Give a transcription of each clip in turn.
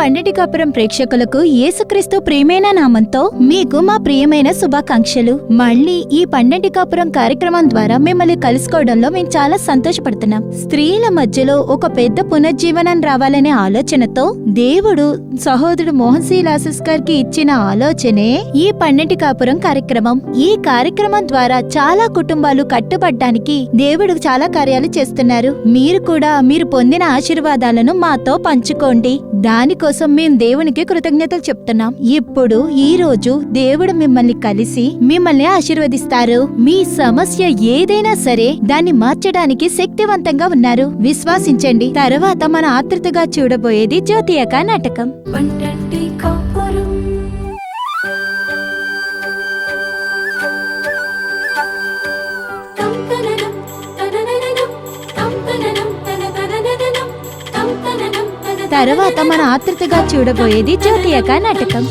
పండిటి కాపురం ప్రేక్షకులకు యేసుక్రీస్తు ప్రియమైన నామంతో మీకు మా ప్రియమైన శుభాకాంక్షలు. మళ్ళీ ఈ పండిటి కాపురం కార్యక్రమం ద్వారా మిమ్మల్ని కలుసుకోవడంలో మేము చాలా సంతోషపడుతున్నాం. స్త్రీల మధ్యలో ఒక పెద్ద పునర్జీవనం రావాలనే ఆలోచనతో దేవుడు సహోదరుడు మోహన్ సి లాసెస్ గారికి ఇచ్చిన ఆలోచనే ఈ పండిటి కాపురం కార్యక్రమం. ఈ కార్యక్రమం ద్వారా చాలా కుటుంబాలు కట్టుబడ్డానికి దేవుడు చాలా కార్యాలు చేస్తున్నారు. మీరు కూడా మీరు పొందిన ఆశీర్వాదాలను మాతో పంచుకోండి. దానికోసం మేము దేవునికి కృతజ్ఞతలు చెప్తున్నాం. ఇప్పుడు ఈ రోజు దేవుడు మిమ్మల్ని కలిసి మిమ్మల్ని ఆశీర్వదిస్తారు. మీ సమస్య ఏదైనా సరే దాన్ని మార్చడానికి శక్తివంతంగా ఉన్నారు. విశ్వాసించండి. తర్వాత మన ఆతృతగా చూడబోయేది జ్యోతియక నాటకం. తర్వాత మన ఆతృతగా చూడబోయేది జ్యోతియక నాటకం.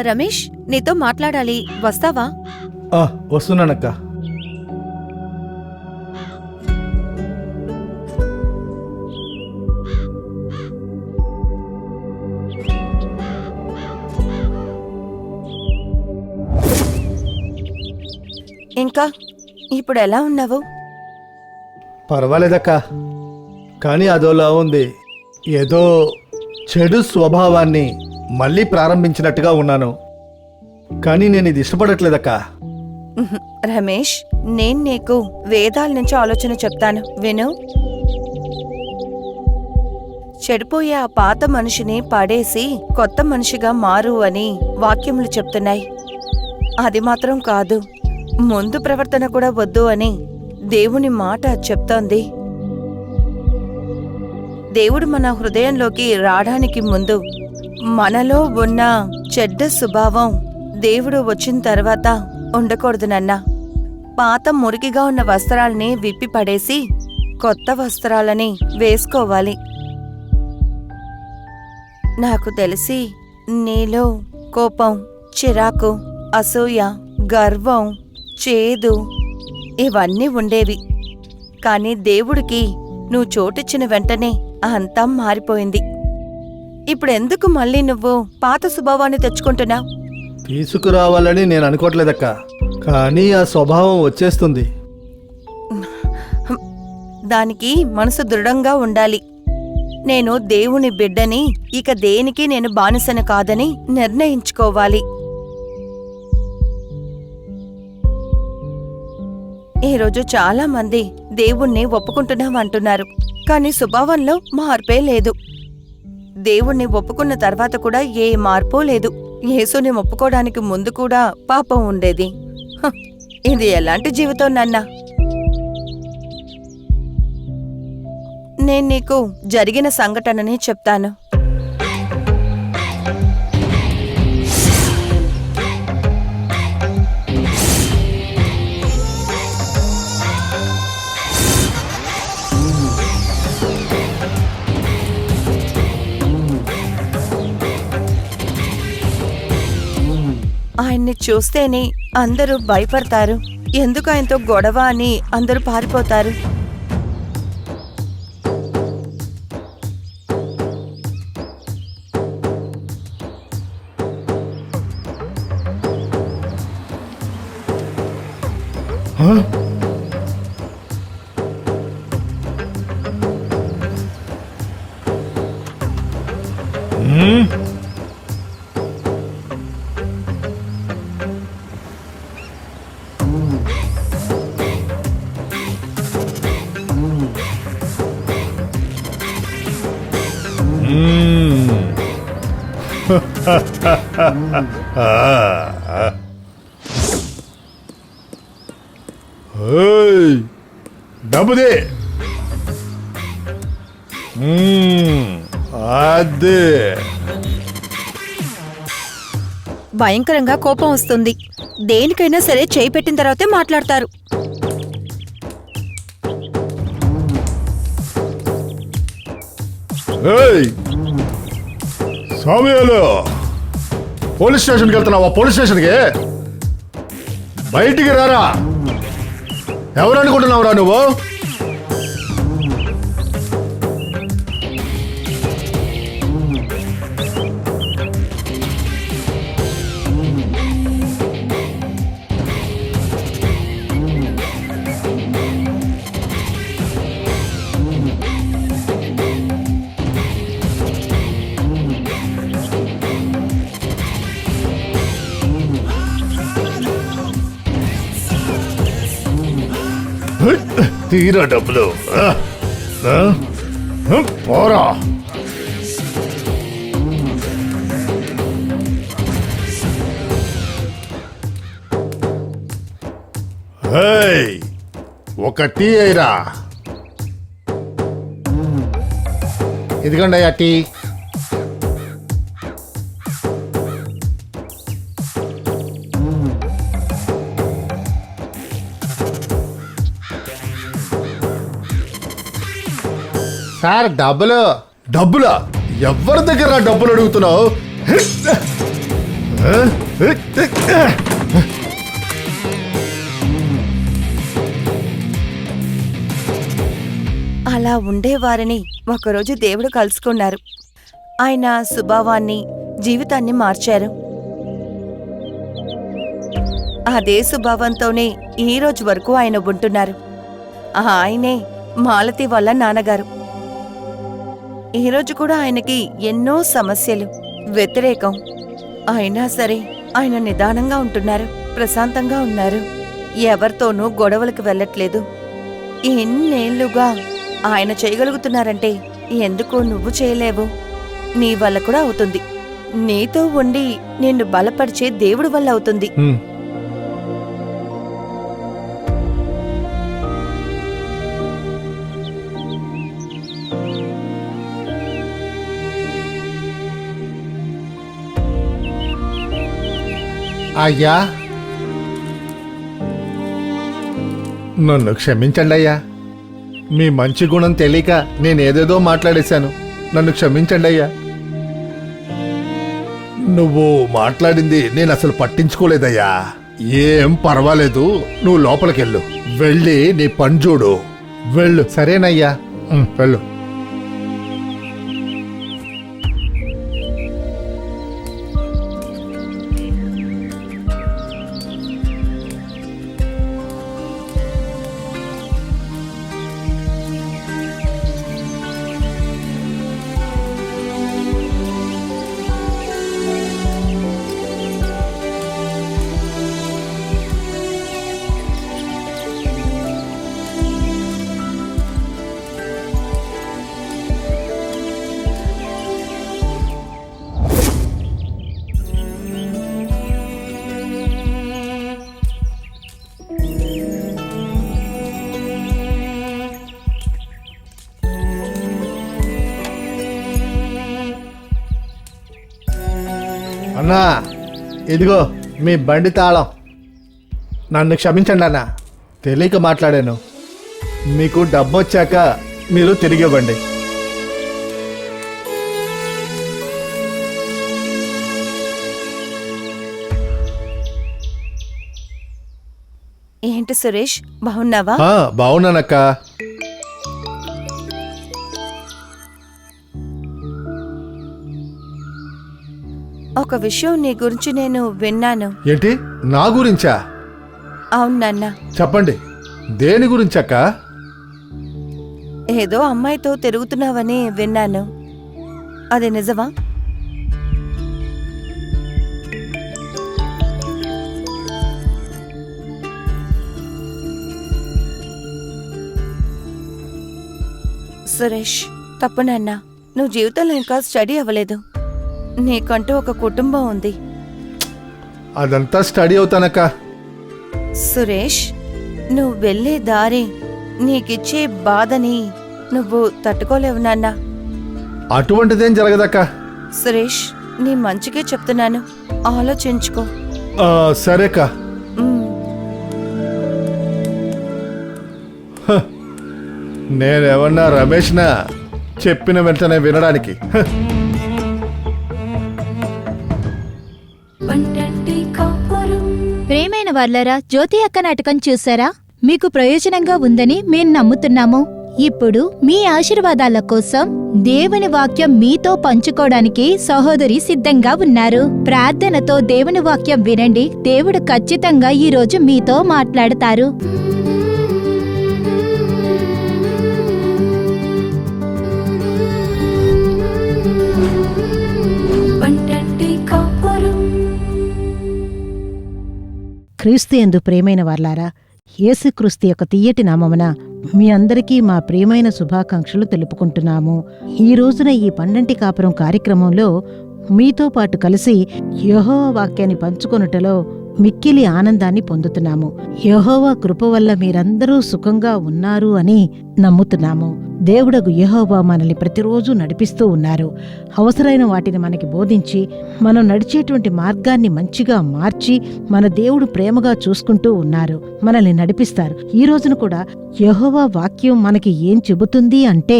రమేష్, నీతో మాట్లాడాలి, వస్తావా? వస్తున్నానక్క. ఇంకా ఇప్పుడు ఎలా ఉన్నావు? పర్వాలేదక్క, కానీ అదోలా ఉంది. ఏదో చెడు స్వభావాన్ని మళ్ళీ ప్రారంభించినట్టుగా ఉన్నాను. కానీ నేను ఇది ఇష్టపడట్లేదక్క. రమేష్, నేను నీకు వేదాల నుంచి ఆలోచన చెప్తాను, విను. చెడిపోయే ఆ పాత మనిషిని పడేసి కొత్త మనిషిగా మారు అని వాక్యములు చెప్తున్నాయి. అది మాత్రం కాదు, ముందు ప్రవర్తన కూడా వద్దు అని దేవుని మాట చెప్తోంది. దేవుడు మన హృదయంలోకి రావడానికి ముందు మనలో ఉన్న చెడ్డ స్వభావం దేవుడు వచ్చిన తర్వాత ఉండకూడదు నాన్న. పాత మురికిగా ఉన్న వస్త్రాలని విప్పి పడేసి కొత్త వస్త్రాలని వేసుకోవాలి. నాకు తెలిసి నీలో కోపం, చిరాకు, అసూయ, గర్వం, చేదు ఇవన్నీ ఉండేవి. కానీ దేవుడికి నువ్వు చోటిచ్చిన వెంటనే అంతా మారిపోయింది. ఇప్పుడెందుకు మళ్ళీ నువ్వు పాత స్వభావాన్ని తెచ్చుకుంటున్నావు? తీసుకురావాలని నేను అనుకోవట్లేదక్క, కానీ ఆ స్వభావం వచ్చేస్తుంది. దానికి మనసు దృఢంగా ఉండాలి. నేను దేవుని బిడ్డని, ఇక దేనికి నేను బానిసను కాదని నిర్ణయించుకోవాలి. ఈరోజు చాలా మంది దేవుణ్ణి ఒప్పుకుంటున్నామంటున్నారు, కానీ స్వభావంలో మార్పే లేదు. దేవుణ్ణి ఒప్పుకున్న తర్వాత కూడా ఏ మార్పూ లేదు. యేసుని ఒప్పుకోవడానికి ముందు కూడా పాపం ఉండేది. ఇది ఎలాంటి జీవితం నాన్నా? నేను నీకు జరిగిన సంఘటనని చెప్తాను. ఆయన్ని చూస్తేనే అందరూ భయపడతారు. ఎందుకు ఆయనతో గొడవ అని అందరూ పారిపోతారు. హ? హ్మ్? ఏయ్, డబ్బుదే. అదే భయంకరంగా కోపం వస్తుంది. దేనికైనా సరే చేయి పెట్టిన తర్వాతే మాట్లాడతారు. ఏయ్, సమయాలు పోలీస్ స్టేషన్కి వెళ్తున్నావా? పోలీస్ స్టేషన్కి బయటికి రారా. ఎవరు అనుకుంటున్నావురా నువ్వు? తీరా డబ్బులు. పోరా. ఏయ్, ఒక టీ అయిరా. ఇదిగోండి అయ్యా టీ. సార్ డబ్బులు. డబ్బులా? ఎవరి దగ్గర డబ్బులు అడుగుతున్నావు? అలా ఉండేవారిని ఒకరోజు దేవుడు కలుసుకున్నారు. ఆయన స్వభావాన్ని, జీవితాన్ని మార్చారు. అదే స్వభావంతోనే ఈ రోజు వరకు ఆయన ఉంటున్నారు. ఆయనే మాలతి వాళ్ళ నాన్నగారు. ఈ రోజు కూడా ఆయనకి ఎన్నో సమస్యలు, వ్యతిరేకం. అయినా సరే ఆయన నిదానంగా ఉంటున్నారు, ప్రశాంతంగా ఉన్నారు. ఎవరితోనూ గొడవలకు వెళ్ళట్లేదు. ఎన్నేళ్లుగా ఆయన చేయగలుగుతున్నారంటే ఎందుకు నువ్వు చేయలేవు? నీ వల్ల కూడా అవుతుంది. నీతో ఉండి నిన్ను బలపరిచే దేవుడి వల్ల అవుతుంది. అయ్యా, నన్ను క్షమించండి అయ్యా. మీ మంచి గుణం తెలియక నేనేదేదో మాట్లాడేశాను. నన్ను క్షమించండి అయ్యా. నువ్వు మాట్లాడింది నేను అసలు పట్టించుకోలేదయ్యా. ఏం పర్వాలేదు, నువ్వు లోపలికెళ్ళు. వెళ్ళి నీ పని చూడు. వెళ్ళు. సరేనయ్యా, వెళ్ళు. అన్నా, ఇదిగో మీ బండి తాళం. నన్ను క్షమించండి అన్నా, తెలియక మాట్లాడాను. మీకు డబ్బు వచ్చాక మీరు తిరిగి ఇవ్వండి. ఏంటి సురేష్, బాగున్నావా? బాగున్నానక్క. ఒక విషయం నీ గురించి నేను విన్నాను. ఏంటి? నా గురించా? అవును నాన్న. చెప్పండి, దేని గురించి అక్క? ఏదో అమ్మాయితో తిరుగుతున్నావని విన్నాను, అది నిజమా? సురేష్, తప్పు నాన్న. నువ్వు జీవితంలో ఇంకా స్టడీ అవ్వలేదు. నీకంటూ ఒక కుటుంబం ఉంది. అదంతా స్టడీ అవుతానక్క. సురేష్, నువ్వు వెళ్ళే దారి, నీకిచ్చే బాధని నువ్వు తట్టుకోలేవు నాన్న. అటువంటిదేం జరగదక్క. సురేష్, నీ మంచికే చెప్తున్నాను, ఆలోచించుకో. సరేక్క. ఉమ్. నేనేమన్నా రమేష్నా చెప్పిన వెంటనే వినడానికి? ప్రేమైన వాళ్ళరా, జ్యోతి అక్క నాటకం చూసారా? మీకు ప్రయోజనంగా ఉందని మేం నమ్ముతున్నాము. ఇప్పుడు మీ ఆశీర్వాదాల కోసం దేవుని వాక్యం మీతో పంచుకోవడానికి సహోదరి సిద్ధంగా ఉన్నారు. ప్రార్థనతో దేవుని వాక్యం వినండి. దేవుడు ఖచ్చితంగా ఈ రోజు మీతో మాట్లాడతారు. క్రీస్తు యందు ప్రియమైన వార్లారా, యేసుక్రీస్తు యొక్క తియ్యటి నామమున మీ అందరికీ మా ప్రియమైన శుభాకాంక్షలు తెలుపుకుంటున్నాము. ఈ రోజున ఈ పండంటి కాపురం కార్యక్రమంలో మీతో పాటు కలిసి యెహోవా వాక్యాన్ని పంచుకొనుటలో మిక్కిలి ఆనందాన్ని పొందుతున్నాము. యెహోవా కృప వల్ల మీరందరూ సుఖంగా ఉన్నారు అని నమ్ముతున్నాము. దేవుడగు యెహోవా మనల్ని ప్రతిరోజు నడిపిస్తూ ఉన్నారు. అవసరమైన వాటిని మనకి బోధించి మనం నడిచేటువంటి మార్గాన్ని మంచిగా మార్చి మన దేవుడు ప్రేమగా చూసుకుంటూ ఉన్నారు. మనల్ని నడిపిస్తారు. ఈ రోజున కూడా యెహోవా వాక్యం మనకి ఏం చెబుతుంది అంటే,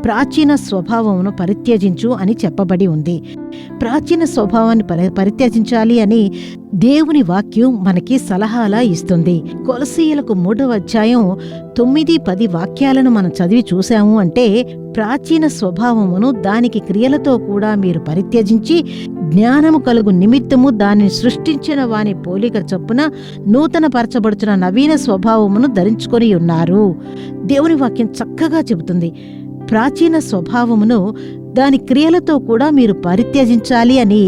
ప్రాచీన స్వభావమును పరిత్యజించు అని చెప్పబడి ఉంది. ప్రాచీన స్వభావాన్ని పరిత్యజించాలి అని దేవుని వాక్యం మనకి సలహాలా ఇస్తుంది. కొలసీయులకు 3వ అధ్యాయం 9-10 వాక్యాలను మనం చదివి చూశాము అంటే, ప్రాచీన స్వభావమును దానికి క్రియలతో కూడా మీరు పరిత్యజించి జ్ఞానము కలుగు నిమిత్తము దానిని సృష్టించిన వాని పోలిక చొప్పున నూతన పరచబడుచున్న నవీన స్వభావమును ధరించుకొని ఉన్నారు. దేవుని వాక్యం చక్కగా చెబుతుంది. ప్రాచీన స్వభావమును దాని క్రియలతో కూడా మీరు పరిత్యజించాలి అని.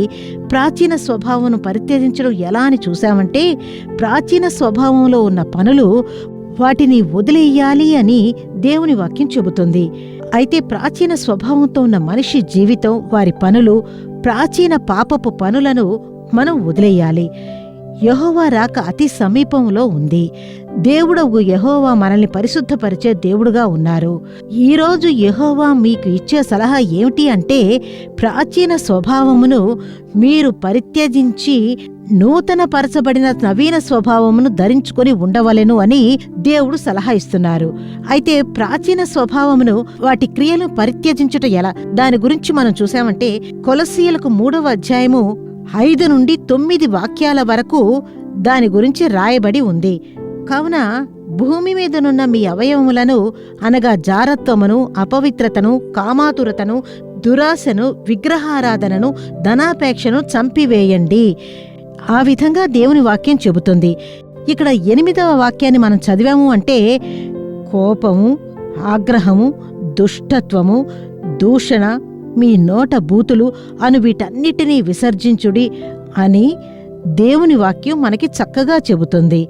ప్రాచీన స్వభావమును పరిత్యజించడం ఎలా అని చూశామంటే, ప్రాచీన స్వభావంలో ఉన్న పనులు వాటిని వదిలేయాలి అని దేవుని వాక్యం చెబుతుంది. అయితే ప్రాచీన స్వభావంతో ఉన్న మనిషి జీవితం, వారి పనులు, ప్రాచీన పాపపు పనులను మనం వదిలేయాలి. యెహోవా రాక అతి సమీపంలో ఉంది. దేవుడవు యెహోవా మనల్ని పరిశుద్ధపరిచే దేవుడుగా ఉన్నారు. ఈరోజు యెహోవా మీకు ఇచ్చే సలహా ఏమిటి అంటే, ప్రాచీన స్వభావమును మీరు పరిత్యజించి నూతన పరచబడిన నవీన స్వభావమును ధరించుకొని ఉండవలెను అని దేవుడు సలహా ఇస్తున్నారు. అయితే ప్రాచీన స్వభావమును, వాటి క్రియలను పరిత్యజించుట ఎలా, దాని గురించి మనం చూసామంటే, కొలసీయులకు 3వ అధ్యాయము 5-9 వాక్యాల వరకు దాని గురించి రాయబడి ఉంది. కావున భూమి మీదనున్న మీ అవయవములను అనగా జారత్వమును, అపవిత్రతను, కామాతురతను, దురాశను, విగ్రహారాధనను, ధనాపేక్షను చంపివేయండి. ఆ విధంగా దేవుని వాక్యం చెబుతుంది. ఇక్కడ 8వ వాక్యాన్ని మనం చదివాము అంటే, కోపము, ఆగ్రహము, దుష్టత్వము, దూషణ, మీ నోట బూతులు అను వీటన్నిటినీ విసర్జించుడి అని దేవుని వాక్యం మనకి చక్కగా చెబుతుంది.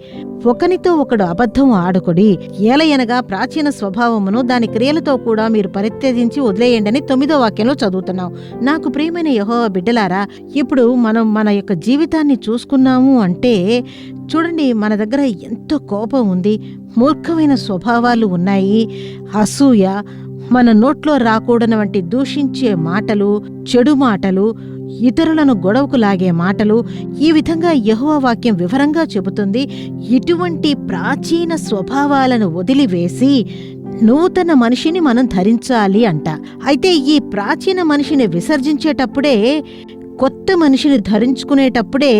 ఒకనితో ఒకడు అబద్ధం ఆడుకొడి, ఏలయనగా ప్రాచీన స్వభావమును దాని క్రియలతో కూడా మీరు పరిత్యజించి వదిలేయండి 9వ వాక్యంలో చదువుతున్నాం. నాకు ప్రియమైన యెహోవా బిడ్డలారా, ఇప్పుడు మనం మన యొక్క జీవితాన్ని చూసుకున్నాము అంటే, చూడండి, మన దగ్గర ఎంతో కోపం ఉంది, మూర్ఖమైన స్వభావాలు ఉన్నాయి, అసూయ, మన నోట్లో రాకూడని వంటి దూషించే మాటలు, చెడు మాటలు, ఇతరులను గొడవకు లాగే మాటలు, ఈ విధంగా యెహోవా వాక్యం వివరంగా చెబుతుంది. ఇటువంటి ప్రాచీన స్వభావాలను వదిలివేసి నూతన మనిషిని మనం ధరించాలి అంట. అయితే ఈ ప్రాచీన మనిషిని విసర్జించేటప్పుడే, కొత్త మనిషిని ధరించుకునేటప్పుడే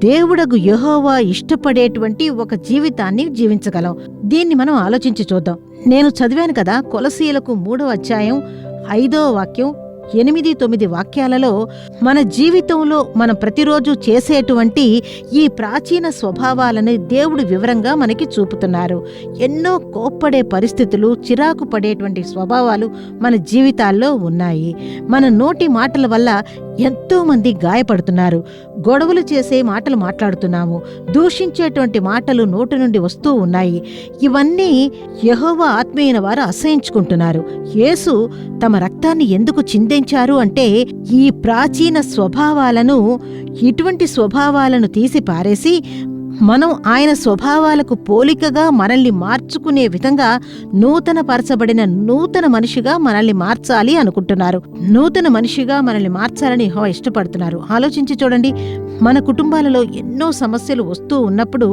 దేవుడగు యెహోవా ఇష్టపడేటువంటి ఒక జీవితాన్ని జీవించగలం. దీన్ని మనం ఆలోచించి చూద్దాం. నేను చదివాను కదా, కొలసీయులకు 3వ అధ్యాయం 5వ వాక్యం 8-9 వాక్యాలలో మన జీవితంలో మనం ప్రతిరోజు చేసేటువంటి ఈ ప్రాచీన స్వభావాలను దేవుడు వివరంగా మనకి చూపుతున్నారు. ఎన్నో కోప్పడే పరిస్థితులు, చిరాకు పడేటువంటి స్వభావాలు మన జీవితాల్లో ఉన్నాయి. మన నోటి మాటల వల్ల ఎంతో మంది గాయపడుతున్నారు. గొడవలు చేసే మాటలు మాట్లాడుతున్నాము, దూషించేటువంటి మాటలు నోటి నుండి వస్తూ ఉన్నాయి. ఇవన్నీ యెహోవా ఆత్మీయుల వారు అసహించుకుంటున్నారు. యేసు తమ రక్తాన్ని ఎందుకు చిందించారు అంటే ఈ ప్రాచీన స్వభావాలను, ఇటువంటి స్వభావాలను తీసి పారేసి మనం ఆయన స్వభావాలకు పోలికగా మనల్ని మార్చుకునే విధంగా నూతన మనిషిగా మనల్ని మార్చాలి అనుకుంటున్నారు. నూతన మనిషిగా మనల్ని మార్చాలని యెహోవా ఇష్టపడుతున్నారు. ఆలోచించి చూడండి, మన కుటుంబాలలో ఎన్నో సమస్యలు వస్తూ ఉన్నప్పుడు,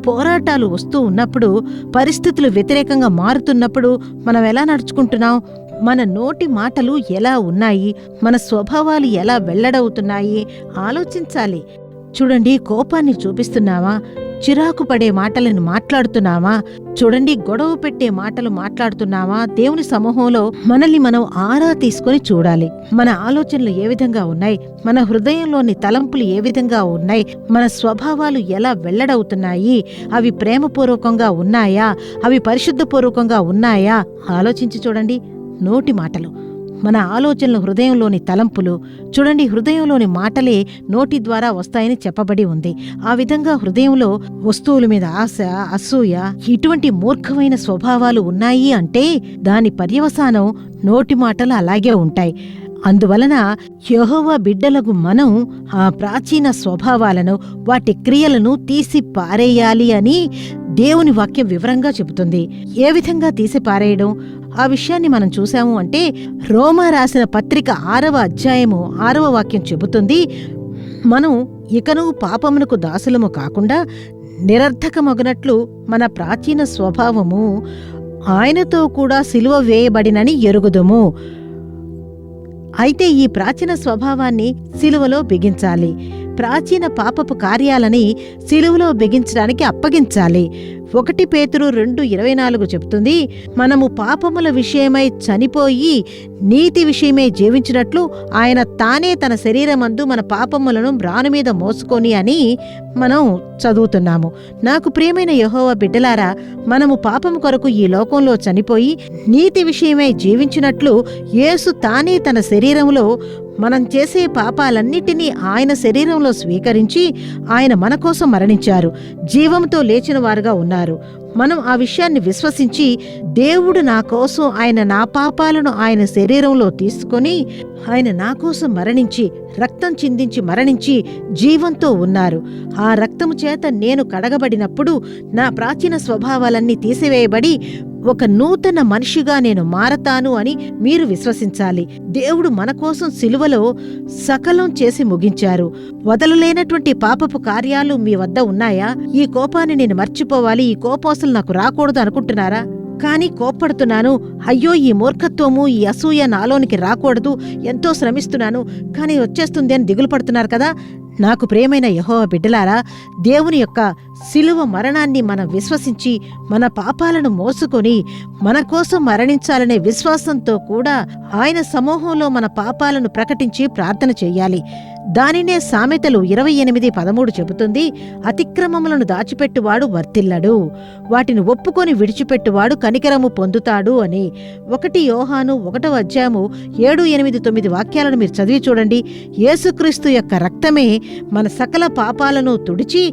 పోరాటాలు వస్తూ ఉన్నప్పుడు, పరిస్థితులు వ్యతిరేకంగా మారుతున్నప్పుడు మనం ఎలా నడుచుకుంటున్నాం? మన నోటి మాటలు ఎలా ఉన్నాయి? మన స్వభావాలు ఎలా వెల్లడవుతున్నాయి? ఆలోచించాలి. చూడండి, కోపాన్ని చూపిస్తున్నావా? చిరాకు పడే మాటలను మాట్లాడుతున్నావా? చూడండి, గొడవ పెట్టే మాటలు మాట్లాడుతున్నావా? దేవుని సమూహంలో మనల్ని మనం ఆరా తీసుకొని చూడాలి. మన ఆలోచనలు ఏ విధంగా ఉన్నాయి? మన హృదయంలోని తలంపులు ఏ విధంగా ఉన్నాయి? మన స్వభావాలు ఎలా వెల్లడవుతున్నాయి? అవి ప్రేమపూర్వకంగా ఉన్నాయా? అవి పరిశుద్ధపూర్వకంగా ఉన్నాయా? ఆలోచించి చూడండి. నోటి మాటలు, మన ఆలోచనలు, హృదయంలోని తలంపులు. చూడండి, హృదయంలోని మాటలే నోటి ద్వారా వస్తాయని చెప్పబడి ఉంది. ఆ విధంగా హృదయంలో వస్తువుల మీద ఆశ, అసూయ, ఇటువంటి మూర్ఖమైన స్వభావాలు ఉన్నాయి అంటే దాని పర్యవసానం నోటి మాటలు అలాగే ఉంటాయి. అందువలన యెహోవా బిడ్డలకు మనం ఆ ప్రాచీన స్వభావాలను, వాటి క్రియలను తీసి పారేయాలి అని దేవుని వాక్యం వివరంగా చెబుతుంది. ఏ విధంగా తీసి పారేయడం, ఆ విషయాన్ని మనం చూసాము అంటే రోమా రాసిన పత్రిక 6వ అధ్యాయము 6వ వాక్యం చెబుతుంది, మనం ఇకను పాపమునకు దాసులము కాకుండా నిరర్థకమగునట్లు మన ప్రాచీన స్వభావము ఆయనతో కూడా సిలువ వేయబడినని ఎరుగుదుము. అయితే ఈ ప్రాచీన స్వభావాన్ని సిలువలో బిగించాలి. ప్రాచీన పాపపు కార్యాలని సిలువలో బిగించడానికి అప్పగించాలి. 1 పేతురు 2:24 చెబుతుంది, మనము పాపముల విషయమై చనిపోయి నీతి విషయమై జీవించినట్లు ఆయన తానే తన శరీరమందు మన పాపములను మ్రాను మీద మోసుకొని అని మనం చదువుతున్నాము. నాకు ప్రియమైన యెహోవా బిడ్డలారా, మనము పాపము కొరకు ఈ లోకంలో చనిపోయి నీతి విషయమై జీవించినట్లు యేసు తానే తన శరీరంలో మనం చేసే పాపాలన్నిటినీ ఆయన శరీరంలో స్వీకరించి ఆయన మన కోసం మరణించారు, జీవంతో లేచిన వారుగా ఉన్నారు. మనం ఆ విషయాన్ని విశ్వసించి, దేవుడు నా కోసం, ఆయన నా పాపాలను ఆయన శరీరంలో తీసుకొని ఆయన నా కోసం మరణించి, రక్తం చిందించి మరణించి జీవంతో ఉన్నారు. ఆ రక్తము చేత నేను కడగబడినప్పుడు నా ప్రాచీన స్వభావాలన్నీ తీసివేయబడి ఒక నూతన మనిషిగా నేను మారతాను అని మీరు విశ్వసించాలి. దేవుడు మన కోసం సిలువలో సకలం చేసి ముగించారు. వదలలేనటువంటి పాపపు కార్యాలు మీ వద్ద ఉన్నాయా? ఈ కోపాన్ని నేను మర్చిపోవాలి, ఈ కోపం అసలు నాకు రాకూడదు అనుకుంటున్నారా? కానీ కోప్పడుతున్నాను, అయ్యో ఈ మూర్ఖత్వము, ఈ అసూయ నాలోనికి రాకూడదు, ఎంతో శ్రమిస్తున్నాను కానీ వచ్చేస్తుంది అని దిగులు పడుతున్నారు కదా. నాకు ప్రియమైన యెహోవా బిడ్డలారా, దేవుని యొక్క సిలువ మరణాన్ని మనం విశ్వసించి మన పాపాలను మోసుకొని మన కోసం మరణించాలనే విశ్వాసంతో కూడా ఆయన సమూహంలో మన పాపాలను ప్రకటించి ప్రార్థన చెయ్యాలి. దానినే సామెతలు 28:13 చెబుతుంది, అతిక్రమములను దాచిపెట్టువాడు వర్తిల్లడు, వాటిని ఒప్పుకొని విడిచిపెట్టువాడు కనికరము పొందుతాడు అని. 1 యోహాను 1వ అధ్యాయము 7, 8, 9 వాక్యాలను మీరు చదివి చూడండి. యేసుక్రీస్తు యొక్క రక్తమే మన సకల పాపాలను తుడిచి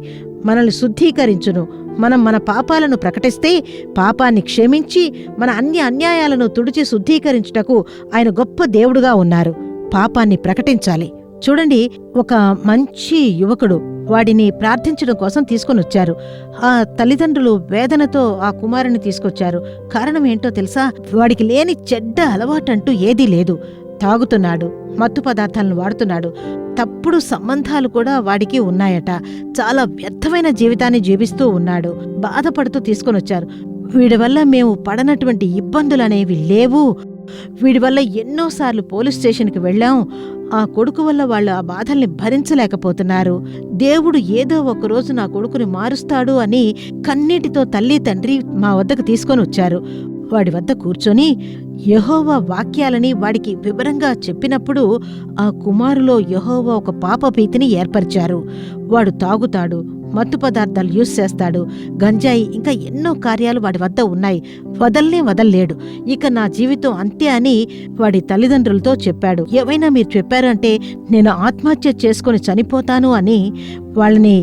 మనల్ని శుద్ధీకరించును. మనం మన పాపాలను ప్రకటిస్తే పాపాన్ని క్షమించి మన అన్ని అన్యాయాలను తుడిచి శుద్ధీకరించుటకు ఆయన గొప్ప దేవుడుగా ఉన్నారు. పాపాన్ని ప్రకటించాలి. చూడండి, ఒక మంచి యువకుడు వాడిని ప్రార్థించడం కోసం తీసుకొని వచ్చారు. ఆ తల్లిదండ్రులు వేదనతో ఆ కుమారుని తీసుకొచ్చారు. కారణం ఏంటో తెలుసా? వాడికి లేని చెడ్డ అలవాటంటూ ఏదీ లేదు. తాగుతున్నాడు, మత్తు పదార్థాలను వాడుతున్నాడు, తప్పుడు సంబంధాలు కూడా వాడికి ఉన్నాయట. చాలా వ్యర్థమైన జీవితాన్ని జీవిస్తూ ఉన్నాడు. బాధపడుతూ తీసుకొని వచ్చారు. వీడి వల్ల మేము పడనటువంటి ఇబ్బందులనేవి లేవు. వీడి వల్ల ఎన్నోసార్లు పోలీస్ స్టేషన్కి వెళ్ళాం. ఆ కొడుకు వల్ల వాళ్ళు ఆ బాధల్ని భరించలేకపోతున్నారు. దేవుడు ఏదో ఒకరోజు నా కొడుకుని మారుస్తాడు అని కన్నీటితో తల్లి తండ్రి మా వద్దకు తీసుకొని వచ్చారు. వాడి వద్ద కూర్చొని, యెహోవా వాక్యాలని వాడికి వివరంగా చెప్పినప్పుడు ఆ కుమారులో యెహోవా ఒక పాపభీతిని ఏర్పరిచారు. వాడు తాగుతాడు, మత్తు పదార్థాలు యూజ్ చేస్తాడు, గంజాయి, ఇంకా ఎన్నో కార్యాలు వాడి వద్ద ఉన్నాయి. వదల్లేడు. ఇక నా జీవితం అంతే అని వాడి తల్లిదండ్రులతో చెప్పాడు. ఏమైనా మీరు చెప్పారు అంటే నేను ఆత్మహత్య చేసుకుని చనిపోతాను అని వాళ్ళని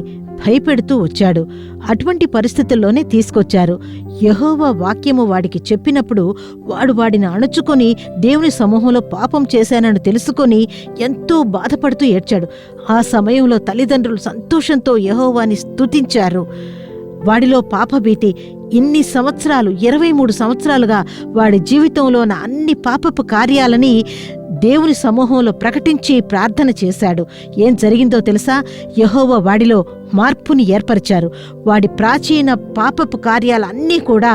భయపెడుతూ వచ్చాడు. అటువంటి పరిస్థితుల్లోనే తీసుకొచ్చారు. యెహోవా వాక్యము వాడికి చెప్పినప్పుడు వాడిని అణుచుకొని దేవుని సమూహంలో పాపం చేశానని తెలుసుకొని ఎంతో బాధపడుతూ ఏడ్చాడు. ఆ సమయంలో తల్లిదండ్రులు సంతోషంతో యెహోవాని స్తుతించారు. వాడిలో పాపభీతి ఇన్ని సంవత్సరాలు 23 సంవత్సరాలుగా వాడి జీవితంలో ఉన్న అన్ని పాపపు కార్యాలని దేవుని సమూహంలో ప్రకటించి ప్రార్థన చేశాడు. ఏం జరిగిందో తెలుసా? యెహోవా వాడిలో మార్పుని ఏర్పరిచారు. వాడి ప్రాచీన పాపపు కార్యాలన్నీ కూడా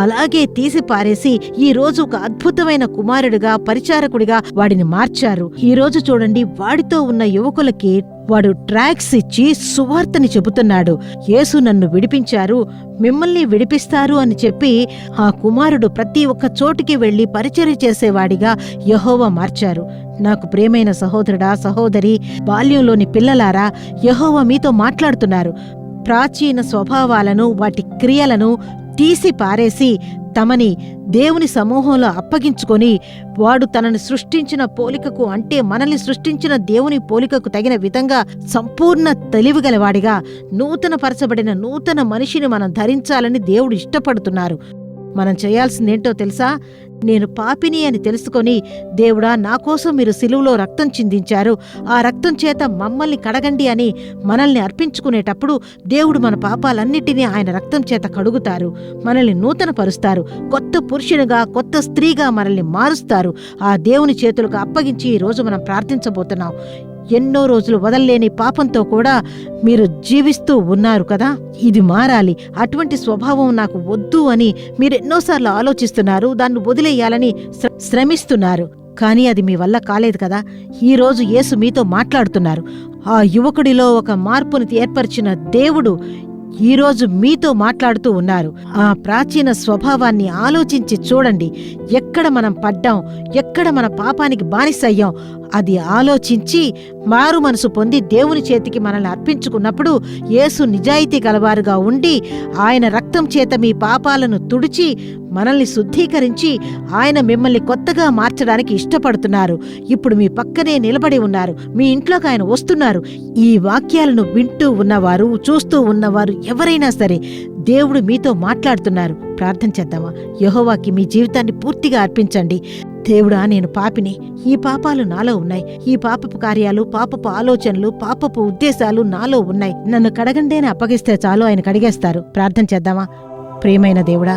అలాగే తీసి పారేసి ఈ రోజు ఒక అద్భుతమైన కుమారుడిగా, పరిచారకుడిగా వాడిని మార్చారు. ఈ రోజు చూడండి, వాడితో ఉన్న యువకులకి వాడు ట్రాక్స్ ఇచ్చి సువార్తని చెబుతున్నాడు. యేసు నన్ను విడిపించారు, మిమ్మల్ని విడిపిస్తారు అని చెప్పి ఆ కుమారుడు ప్రతి ఒక్క చోటికి వెళ్లి పరిచర్య చేసేవాడిగా యెహోవా మార్చారు. నాకు ప్రియమైన సహోదరుడా, సహోదరి, బాల్యంలోని పిల్లలారా, యెహోవా మీతో మాట్లాడుతున్నారు. ప్రాచీన స్వభావాలను, వాటి క్రియలను తీసి పారేసి తమని దేవుని సమూహంలో అప్పగించుకొని వాడు తనని సృష్టించిన పోలికకు, అంటే మనల్ని సృష్టించిన దేవుని పోలికకు తగిన విధంగా సంపూర్ణ తెలివిగలవాడిగా నూతన పరచబడిన నూతన మనిషిని మనం ధరించాలని దేవుడు ఇష్టపడుతున్నారు. మనం చేయాల్సిందేంటో తెలుసా? నేను పాపిని అని తెలుసుకొని, దేవుడా నా కోసం మీరు సిలువలో రక్తం చిందించారు, ఆ రక్తం చేత మమ్మల్ని కడగండి అని మనల్ని అర్పించుకునేటప్పుడు దేవుడు మన పాపాలన్నిటినీ ఆయన రక్తం చేత కడుగుతారు, మనల్ని నూతన పరుస్తారు, కొత్త పురుషునిగా, కొత్త స్త్రీగా మనల్ని మారుస్తారు. ఆ దేవుని చేతులకు అప్పగించి ఈరోజు మనం ప్రార్థించబోతున్నాం. ఎన్నో రోజులు వదల్లేని పాపంతో కూడా మీరు జీవిస్తూ ఉన్నారు కదా, ఇది మారాలి. అటువంటి స్వభావం నాకు వద్దు అని మీరు ఎన్నోసార్లు ఆలోచిస్తున్నారు, దాన్ని వదిలేయాలని శ్రమిస్తున్నారు. కానీ అది మీ వల్ల కాలేదు కదా. ఈరోజు యేసు మీతో మాట్లాడుతున్నారు. ఆ యువకుడిలో ఒక మార్పుని ఏర్పరిచిన దేవుడు ఈరోజు మీతో మాట్లాడుతూ ఉన్నారు. ఆ ప్రాచీన స్వభావాన్ని ఆలోచించి చూడండి. ఎక్కడ మనం పడ్డాం, ఎక్కడ మన పాపానికి బానిసయ్యాం, అది ఆలోచించి మారు మనసు పొంది దేవుని చేతికి మనల్ని అర్పించుకున్నప్పుడు యేసు నిజాయితీ గలవారుగా ఉండి ఆయన రక్తం చేత మీ పాపాలను తుడిచి మనల్ని శుద్ధీకరించి ఆయన మిమ్మల్ని కొత్తగా మార్చడానికి ఇష్టపడుతున్నారు. ఇప్పుడు మీ పక్కనే నిలబడి ఉన్నారు, మీ ఇంట్లోకి ఆయన వస్తున్నారు. ఈ వాక్యాలను వింటూ ఉన్నవారు, చూస్తూ ఉన్నవారు ఎవరైనా సరే దేవుడు మీతో మాట్లాడుతున్నారు. ప్రార్థన చేద్దామా? యెహోవాకి మీ జీవితాన్ని పూర్తిగా అర్పించండి. దేవుడా, నేను పాపిని, ఈ పాపాలు నాలో ఉన్నాయి, ఈ పాపపు కార్యాలు, పాపపు ఆలోచనలు, పాపపు ఉద్దేశాలు నాలో ఉన్నాయి, నన్ను కడగండి అని అప్పగిస్తే చాలు, ఆయన కడిగేస్తారు. ప్రార్థన చేద్దామా? ప్రియమైన దేవుడా,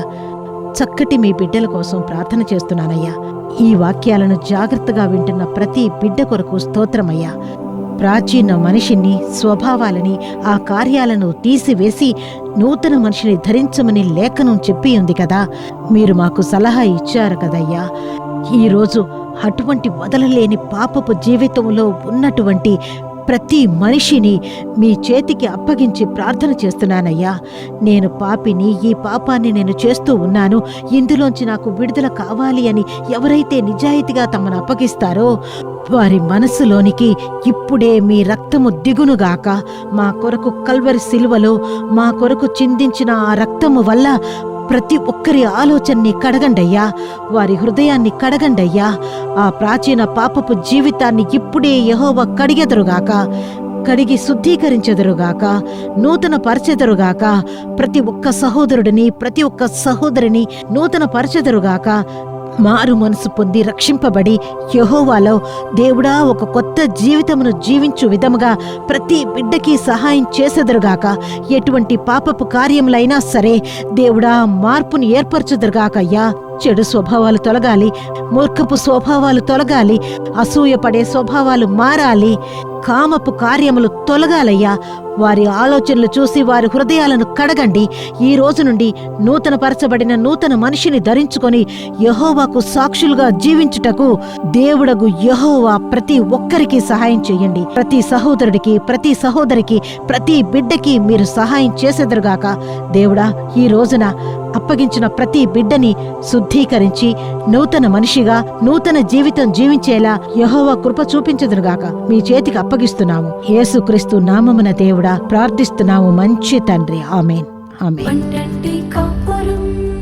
చక్కటి మీ బిడ్డల కోసం ప్రార్థన చేస్తున్నానయ్యా. ఈ వాక్యాలను జాగ్రత్తగా వింటున్న ప్రతి బిడ్డ కొరకు స్తోత్రమయ్యా. ప్రాచీన మనిషిని, స్వభావాలని, ఆ కార్యాలను తీసివేసి నూతన మనిషిని ధరించమని లేఖనం చెప్పి ఉంది కదా. మీరు మాకు సలహా ఇచ్చారు కదయ్యా. ఈరోజు అటువంటి వదలలేని పాపపు జీవితంలో ఉన్నటువంటి ప్రతి మనిషిని మీ చేతికి అప్పగించి ప్రార్థన చేస్తున్నానయ్యా. నేను పాపిని, ఈ పాపాన్ని నేను చేస్తూ ఉన్నాను, ఇందులోంచి నాకు విడుదల కావాలి అని ఎవరైతే నిజాయితీగా తమను అప్పగిస్తారో వారి మనసులోనికి ఇప్పుడే మీ రక్తము దిగునుగాక. మా కొరకు కల్వరి సిలువలో మా కొరకు చిందించిన ఆ రక్తము వల్ల ప్రతి ఒక్కరి ఆలోచనని కడగండయ్యా, వారి హృదయాన్ని కడగండయ్యా. ఆ ప్రాచీన పాపపు జీవితాన్ని ఇప్పుడే యెహోవా కడిగెదరుగాక, కడిగి శుద్ధీకరించెదరుగాక, నూతన పరచెదరుగాక. ప్రతి ఒక్క సహోదరుడిని, ప్రతి ఒక్క సహోదరిని నూతన పరచెదరుగాక. మారు మనసు పొంది రక్షింపబడి యెహోవాలో దేవుడా ఒక కొత్త జీవితమును జీవించు విధముగా ప్రతి బిడ్డకి సహాయం చేసెదరుగాక. ఎటువంటి పాపపు కార్యములైనా సరే దేవుడా మార్పుని ఏర్పరచుదరుగాకయ్యా. చెడు స్వభావాలు తొలగాలి, మూర్ఖపు స్వభావాలు తొలగాలి, అసూయపడే స్వభావాలు మారాలి, కామపు కార్యములు తొలగాలయ్యా. వారి ఆలోచనలు చూసి వారి హృదయాలను కడగండి. ఈ రోజు నుండి నూతన పరచబడిన నూతన మనిషిని ధరించుకొని యెహోవాకు సాక్షులుగా జీవించుటకు దేవుడగు యెహోవా ప్రతి ఒక్కరికి సహాయం చేయండి. ప్రతి సహోదరుడికి, ప్రతి సహోదరికి, ప్రతి బిడ్డకి మీరు సహాయం చేసేదరుగాక. దేవుడా, ఈ రోజున అప్పగించిన ప్రతి బిడ్డని శుద్ధీకరించి నూతన మనిషిగా నూతన జీవితం జీవించేలా యెహోవా కృప చూపించదురుగాక మీ చేతికి అప్పగిస్తున్నాము. యేసుక్రీస్తు నామమున దేవుడా ప్రార్థిస్తున్నాము మంచి తండ్రి. ఆమేన్. ఆమేన్.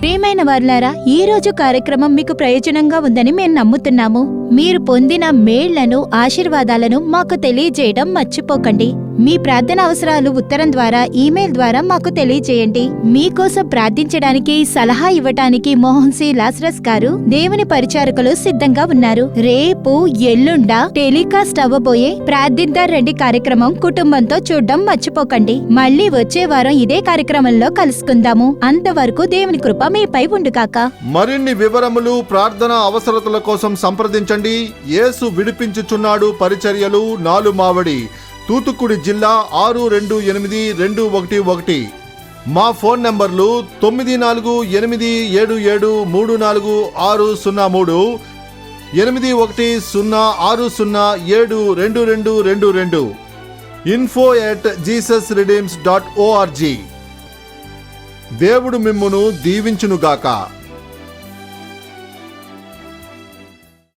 ప్రియమైన వారులారా, ఈ రోజు కార్యక్రమం మీకు ప్రయోజనంగా ఉందని మేము నమ్ముతున్నాము. మీరు పొందిన మేళ్లను ఆశీర్వాదాలను మాకు తెలియజేయడం మర్చిపోకండి. మీ ప్రార్థన అవసరాలు ఉత్తరం ద్వారా ఈమెయిల్ ద్వారా మాకు తెలియజేయండి. మీకోసం ప్రార్థించడానికి సలహా ఇవ్వటానికి మోహన్ సి లాసరస్ గారు దేవుని పరిచారకులు సిద్ధంగా ఉన్నారు. రేపు ఎల్లుండ టెలికాస్ట్ అవ్వబోయే ప్రార్థిద్దాం రండి కార్యక్రమం కుటుంబంతో చూడడం మర్చిపోకండి. మళ్ళీ వచ్చే వారం ఇదే కార్యక్రమంలో కలుసుకుందాము. అంతవరకు దేవుని కృప మీపై ఉండుగాక. మరిన్ని వివరములు ప్రార్థన అవసరతల కోసం సంప్రదించండి. యేసు విడిపించుచున్నాడు పరిచర్యలు, 4 మావడి, తూతుక్కుడి జిల్లా 628211. మా ఫోన్ నంబర్లు 9487734603, 8106072222, info@jesusredeems.org. దేవుడు మిమ్మును దీవించునుగాక.